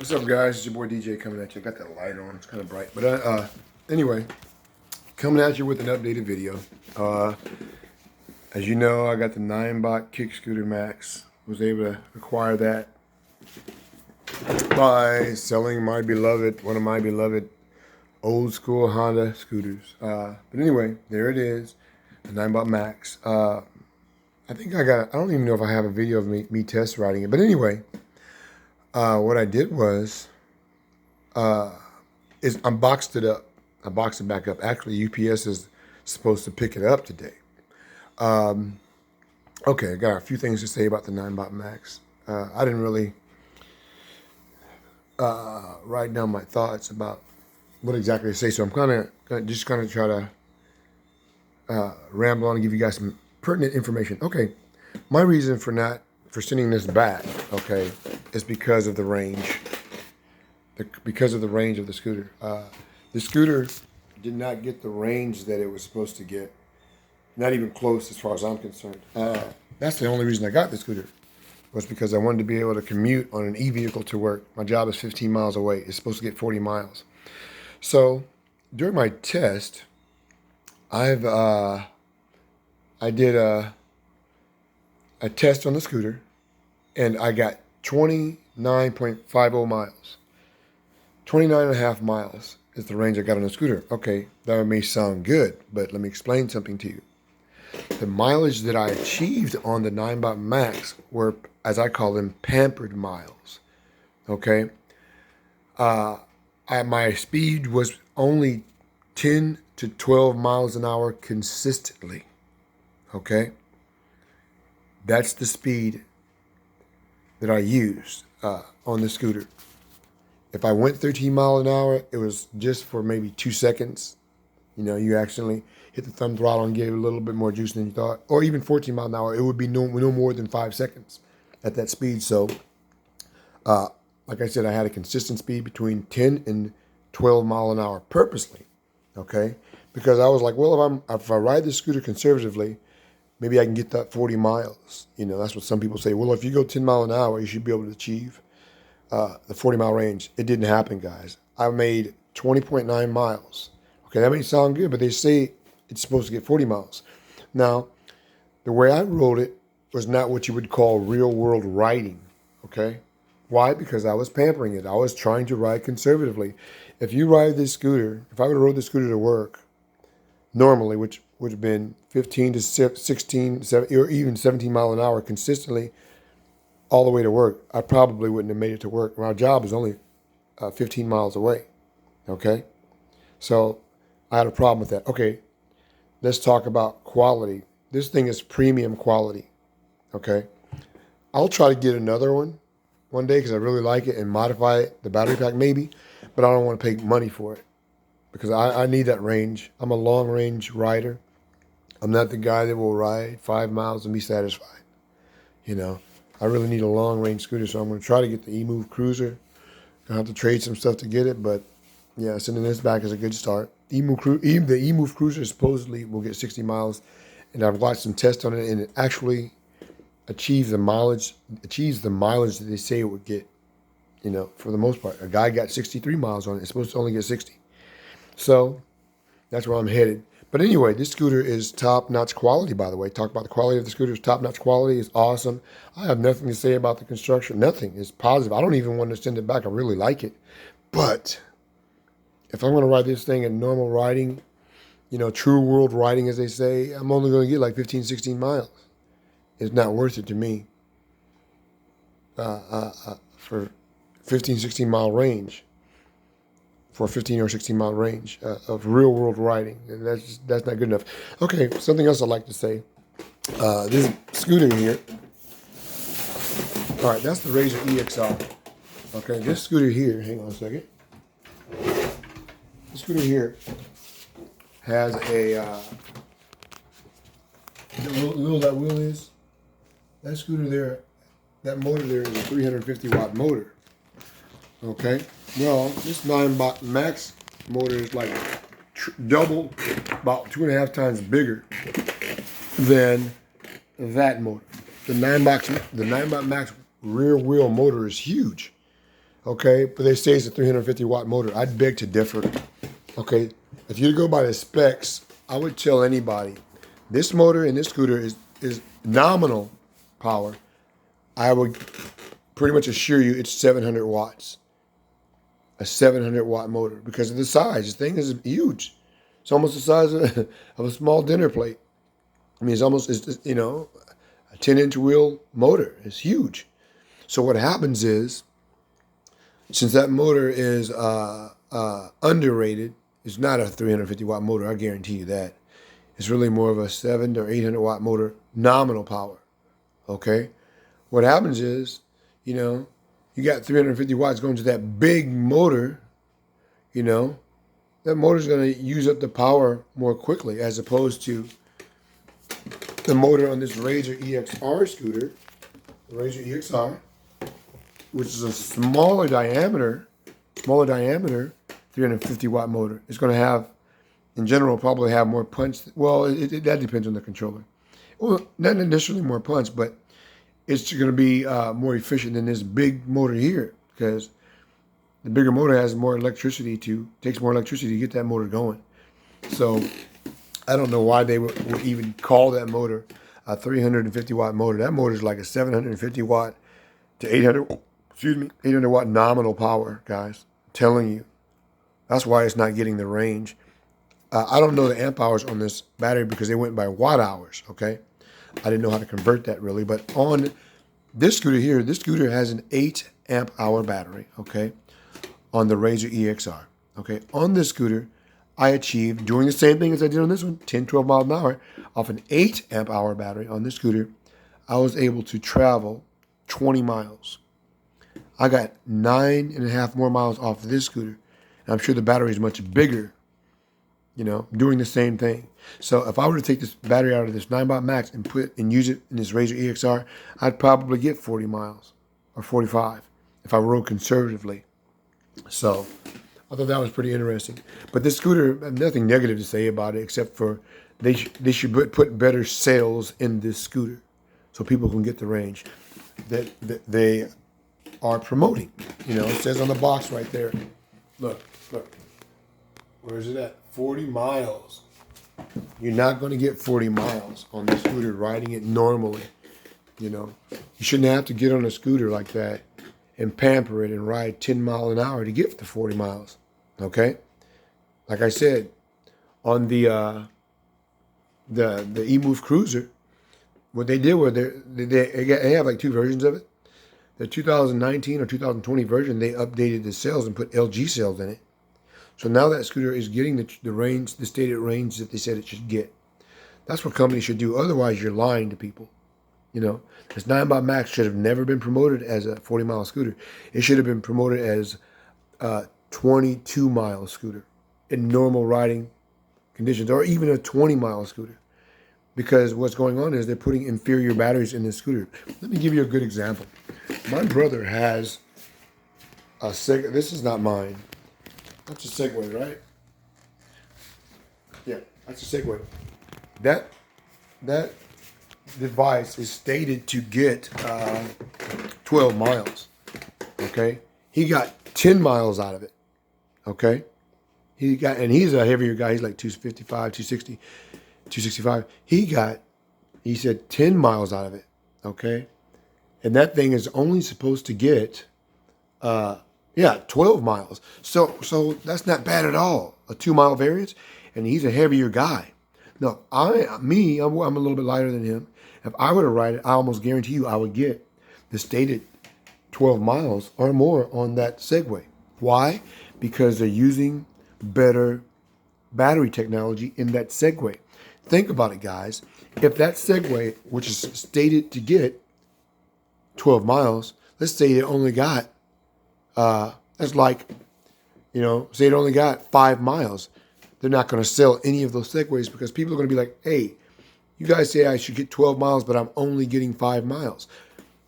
What's up, guys? It's your boy DJ coming at you. I got that light on. It's kind of bright. But anyway, coming at you with an updated video. As you know, I got the Ninebot Kick Scooter Max. Was able to acquire that by selling my beloved, one of my beloved old school Honda scooters. But anyway, there it is, the Ninebot Max. I don't even know if I have a video of me test riding it. But anyway, what I did was, is I boxed it up. I boxed it back up. Actually, UPS is supposed to pick it up today. Okay, I got a few things to say about the Ninebot Max. I didn't really write down my thoughts about what exactly to say, so I'm gonna try to ramble on and give you guys some pertinent information. Okay, my reason for sending this back, okay, is because of the range. Because of the range of the scooter. The scooter did not get the range that it was supposed to get. Not even close as far as I'm concerned. That's the only reason I got the scooter, was because I wanted to be able to commute on an e-vehicle to work. My job is 15 miles away. It's supposed to get 40 miles. So during my test, I did a test on the scooter, and I got 29.50 miles. 29 and a half miles is the range I got on the scooter. Okay, that may sound good, but let me explain something to you. The mileage that I achieved on the Ninebot Max were, as I call them, pampered miles. Okay? My speed was only 10 to 12 miles an hour consistently. Okay? That's the speed that I used on the scooter. If I went 13 miles an hour, it was just for maybe 2 seconds. You know, you accidentally hit the thumb throttle and gave it a little bit more juice than you thought. Or even 14 miles an hour, it would be no more than 5 seconds at that speed. So, like I said, I had a consistent speed between 10 and 12 miles an hour purposely, okay? Because I was like, well, if I ride this scooter conservatively, maybe I can get that 40 miles. You know, that's what some people say. Well, if you go 10 miles an hour, you should be able to achieve the 40-mile range. It didn't happen, guys. I made 20.9 miles. Okay, that may sound good, but they say it's supposed to get 40 miles. Now, the way I rode it was not what you would call real-world riding, okay? Why? Because I was pampering it. I was trying to ride conservatively. If you ride this scooter, if I would have rode the scooter to work normally, which would have been 15 to 16, 17, or even 17 miles an hour consistently all the way to work, I probably wouldn't have made it to work. My job is only 15 miles away, okay? So I had a problem with that. Okay, let's talk about quality. This thing is premium quality, okay? I'll try to get another one day because I really like it and modify it, the battery pack maybe, but I don't want to pay money for it because I need that range. I'm a long range rider. I'm not the guy that will ride 5 miles and be satisfied. You know, I really need a long range scooter, so I'm going to try to get the eMove Cruiser. Gonna have to trade some stuff to get it, but yeah, sending this back is a good start. The eMove Cruiser supposedly will get 60 miles, and I've watched some tests on it, and it actually achieves the mileage that they say it would get. You know, for the most part, a guy got 63 miles on it. It's supposed to only get 60. So that's where I'm headed. But anyway, this scooter is top-notch quality, by the way. Talk about the quality of the scooter. It's top-notch quality. It's awesome. I have nothing to say about the construction. Nothing. It's positive. I don't even want to send it back. I really like it. But if I'm going to ride this thing in normal riding, you know, true world riding, as they say, I'm only going to get like 15, 16 miles. It's not worth it to me for 15, 16 mile range. For a 15 or 16 mile range of real world riding. And that's not good enough. Okay, something else I'd like to say. This scooter here. All right, that's the Razor EXR. Okay, this scooter here, hang on a second. This scooter here has a, little that wheel is. That scooter there, that motor there is a 350 watt motor. Okay, well, this Ninebot Max motor is like double, about 2.5 times bigger than that motor. The Ninebot Max rear wheel motor is huge. Okay, but they say it's a 350 watt motor. I'd beg to differ. Okay, if you go by the specs, I would tell anybody this motor in this scooter is nominal power. I would pretty much assure you it's 700 watts. A 700 watt motor because of the size. This thing is huge. It's almost the size of a small dinner plate. I mean, it's you know, a 10-inch wheel motor. It's huge. So what happens is, since that motor is underrated, it's not a 350 watt motor. I guarantee you that. It's really more of a 700 or 800 watt motor, nominal power. Okay. What happens is, you know, you got 350 watts going to that big motor. You know, that motor's going to use up the power more quickly as opposed to the motor on this Razor EXR scooter, the Razor EXR, which is a smaller diameter, 350 watt motor. It's going to have, in general, probably have more punch. Well, that depends on the controller. Well, not necessarily more punch, but it's going to be more efficient than this big motor here because the bigger motor has more electricity takes more electricity to get that motor going. So I don't know why they would even call that motor a 350 watt motor. That motor is like a 750 watt to 800 watt nominal power, guys. I'm telling you. That's why it's not getting the range. I don't know the amp hours on this battery because they went by watt hours, okay? I didn't know how to convert that really. But on this scooter here, this scooter has an 8 amp hour battery, okay? On the Razor EXR, okay? On this scooter, I achieved, doing the same thing as I did on this one, 10, 12 miles an hour, off an 8 amp hour battery on this scooter, I was able to travel 20 miles. I got 9.5 more miles off of this scooter. And I'm sure the battery is much bigger, you know, doing the same thing. So if I were to take this battery out of this Ninebot Maxx and use it in this Razor EXR, I'd probably get 40 miles or 45 if I rode conservatively. So I thought that was pretty interesting. But this scooter, I have nothing negative to say about it except for they should put better sails in this scooter so people can get the range that they are promoting. You know, it says on the box right there. Look. Where is it at? 40 miles. You're not going to get 40 miles on the scooter riding it normally. You know, you shouldn't have to get on a scooter like that and pamper it and ride 10 miles an hour to get the 40 miles. Okay? Like I said, on the eMove Cruiser, what they did was they have like two versions of it. The 2019 or 2020 version, they updated the sails and put LG sails in it. So now that scooter is getting the range, the stated range that they said it should get. That's what companies should do. Otherwise, you're lying to people. You know, this Ninebot Maxx should have never been promoted as a 40-mile scooter. It should have been promoted as a 22-mile scooter in normal riding conditions, or even a 20-mile scooter. Because what's going on is they're putting inferior batteries in this scooter. Let me give you a good example. My brother has a Segway. This is not mine. That's a Segway, right? Yeah, that's a Segway. That device is stated to get 12 miles. Okay, he got 10 miles out of it. Okay, and he's a heavier guy. He's like 255, 260, 265. He said 10 miles out of it. Okay, and that thing is only supposed to get 12 miles. So that's not bad at all. A 2-mile variance, and he's a heavier guy. Now, I'm a little bit lighter than him. If I were to ride it, I almost guarantee you I would get the stated 12 miles or more on that Segway. Why? Because they're using better battery technology in that Segway. Think about it, guys. If that Segway, which is stated to get 12 miles, let's say it only got, that's like, say it only got 5 miles. They're not going to sell any of those Segways because people are going to be like, hey, you guys say I should get 12 miles, but I'm only getting 5 miles.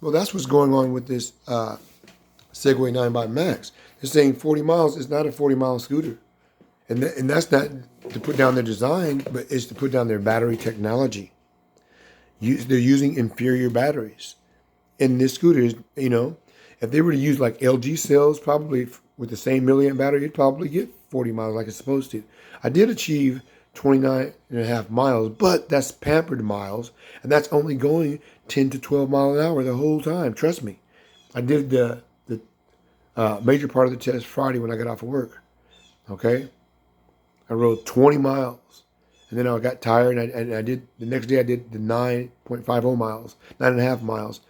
Well, that's what's going on with this Segway Ninebot Maxx. They're saying 40 miles is not a 40-mile scooter. And that's not to put down their design, but it's to put down their battery technology. They're using inferior batteries in this scooter, and if they were to use like LG cells, probably with the same milliamp battery, you'd probably get 40 miles like it's supposed to. I did achieve 29.5 miles, but that's pampered miles, and that's only going 10 to 12 miles an hour the whole time. Trust me. I did the major part of the test Friday when I got off of work. Okay? I rode 20 miles, and then I got tired, and I did, the next day I did the 9.50 miles, 9.5 miles,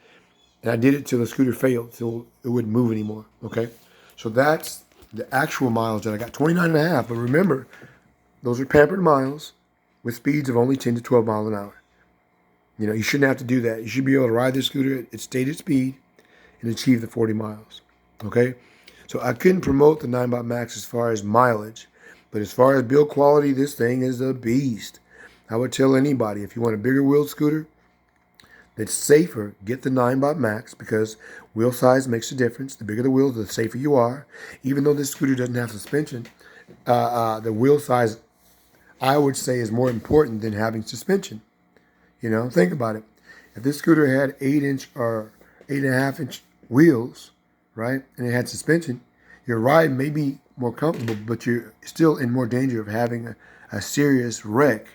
and I did it till the scooter failed, till it wouldn't move anymore. Okay? So that's the actual miles that I got, 29.5, but remember, those are pampered miles with speeds of only 10 to 12 miles an hour. You know, you shouldn't have to do that. You should be able to ride this scooter at its stated speed and achieve the 40 miles. Okay? So I couldn't promote the Ninebot Maxx as far as mileage, but as far as build quality, this thing is a beast. I would tell anybody, if you want a bigger wheeled scooter that's safer, get the Ninebot Maxx, because wheel size makes a difference. The bigger the wheels, the safer you are. Even though this scooter doesn't have suspension, the wheel size, I would say, is more important than having suspension. You know, think about it. If this scooter had 8-inch or 8.5-inch wheels, right, and it had suspension, your ride may be more comfortable, but you're still in more danger of having a serious wreck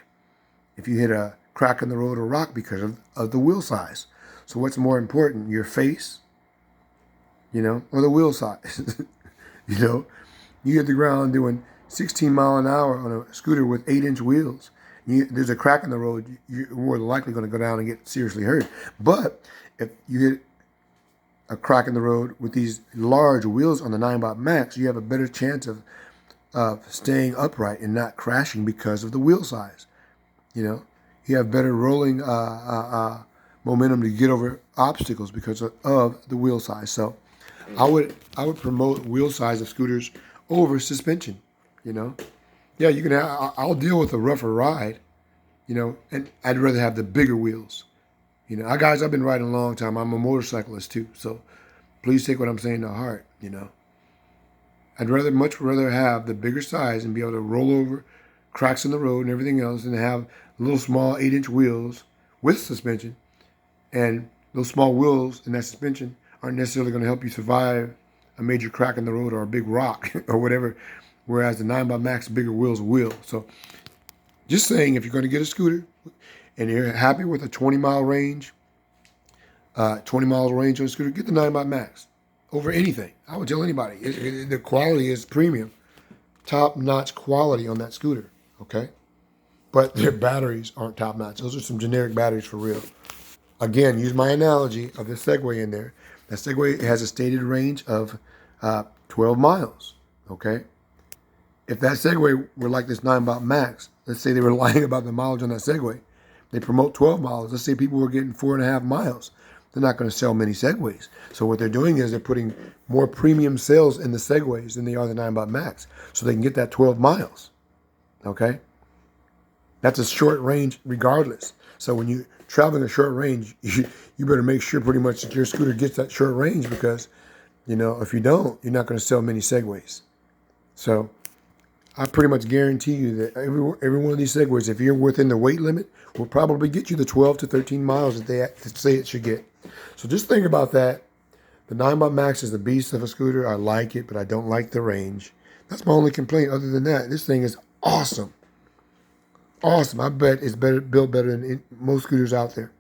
if you hit a crack in the road or rock because of the wheel size. So what's more important, your face, you know, or the wheel size? You know, you hit the ground doing 16 mile an hour on a scooter with 8-inch wheels. There's a crack in the road, you're more than likely going to go down and get seriously hurt. But if you hit a crack in the road with these large wheels on the Ninebot Maxx, you have a better chance of staying upright and not crashing because of the wheel size. You know, you have better rolling momentum to get over obstacles because of the wheel size. So I would promote wheel size of scooters over suspension. You know, yeah, you can. I'll deal with a rougher ride. You know, and I'd rather have the bigger wheels. You know, guys, I've been riding a long time. I'm a motorcyclist too, so please take what I'm saying to heart. You know, I'd much rather have the bigger size and be able to roll over cracks in the road and everything else, than have little small 8-inch wheels with suspension. And those small wheels and that suspension aren't necessarily going to help you survive a major crack in the road or a big rock or whatever. Whereas the Ninebot Maxx bigger wheels will. So just saying, if you're going to get a scooter and you're happy with a 20-mile range, 20 miles range on a scooter, get the Ninebot Maxx over anything. I would tell anybody. The quality is premium. Top-notch quality on that scooter, okay? But their batteries aren't top-notch. Those are some generic batteries for real. Again, use my analogy of the Segway in there. That Segway has a stated range of 12 miles, okay? If that Segway were like this Ninebot Maxx, let's say they were lying about the mileage on that Segway, they promote 12 miles. Let's say people were getting 4.5 miles. They're not going to sell many Segways. So what they're doing is they're putting more premium sales in the Segways than they are the Ninebot Maxx, so they can get that 12 miles. Okay? That's a short range regardless. So when you're traveling a short range, you better make sure pretty much that your scooter gets that short range, because, you know, if you don't, you're not going to sell many Segways. So I pretty much guarantee you that every one of these Segways, if you're within the weight limit, will probably get you the 12 to 13 miles that they say it should get. So just think about that. The Ninebot Maxx is the beast of a scooter. I like it, but I don't like the range. That's my only complaint. Other than that, this thing is awesome. Awesome. I bet it's built better than most scooters out there.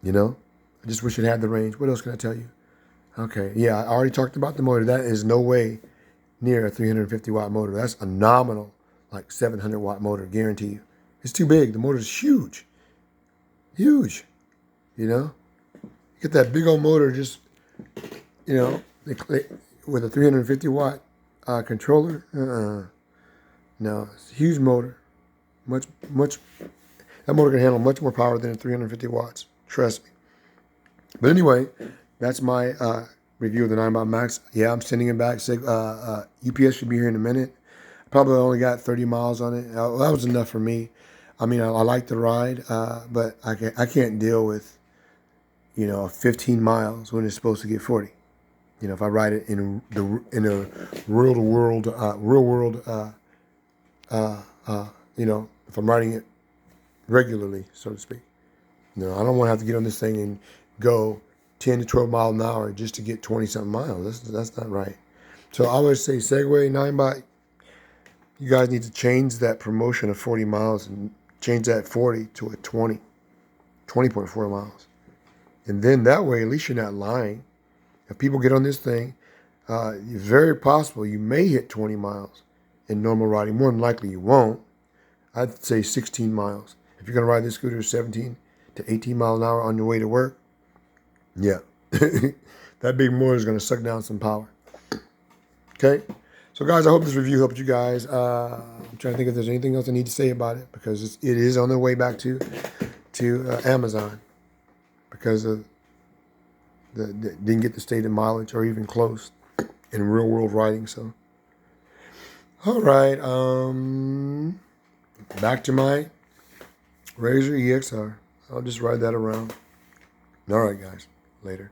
You know? I just wish it had the range. What else can I tell you? Okay. Yeah, I already talked about the motor. That is no way near a 350 watt motor. That's a nominal, like 700 watt motor, guarantee you. It's too big. The motor's huge. Huge. You know? Get that big old motor, just, you know, with a 350 watt controller. No, it's a huge motor. Much. That motor can handle much more power than 350 watts. Trust me. But anyway, that's my review of the Ninebot Maxx. Yeah, I'm sending it back. UPS should be here in a minute. Probably only got 30 miles on it. That was enough for me. I mean, I like the ride, but I can't deal with, 15 miles when it's supposed to get 40. You know, if I ride it in a real world, if I'm riding it regularly, so to speak. I don't want to have to get on this thing and go 10 to 12 miles an hour just to get 20 something miles. That's not right. So I would say Segway, Ninebot, you guys need to change that promotion of 40 miles and change that 40 to a 20.4 miles. And then that way, at least you're not lying. If people get on this thing, it's very possible you may hit 20 miles in normal riding. More than likely you won't. I'd say 16 miles. If you're going to ride this scooter 17 to 18 miles an hour on your way to work, yeah. That big motor is going to suck down some power. Okay? So, guys, I hope this review helped you guys. I'm trying to think if there's anything else I need to say about it because it is on their way back to Amazon because of didn't get the stated mileage or even close in real world riding. So, all right. Back to my Razor EXR. I'll just ride that around. All right, guys. Later.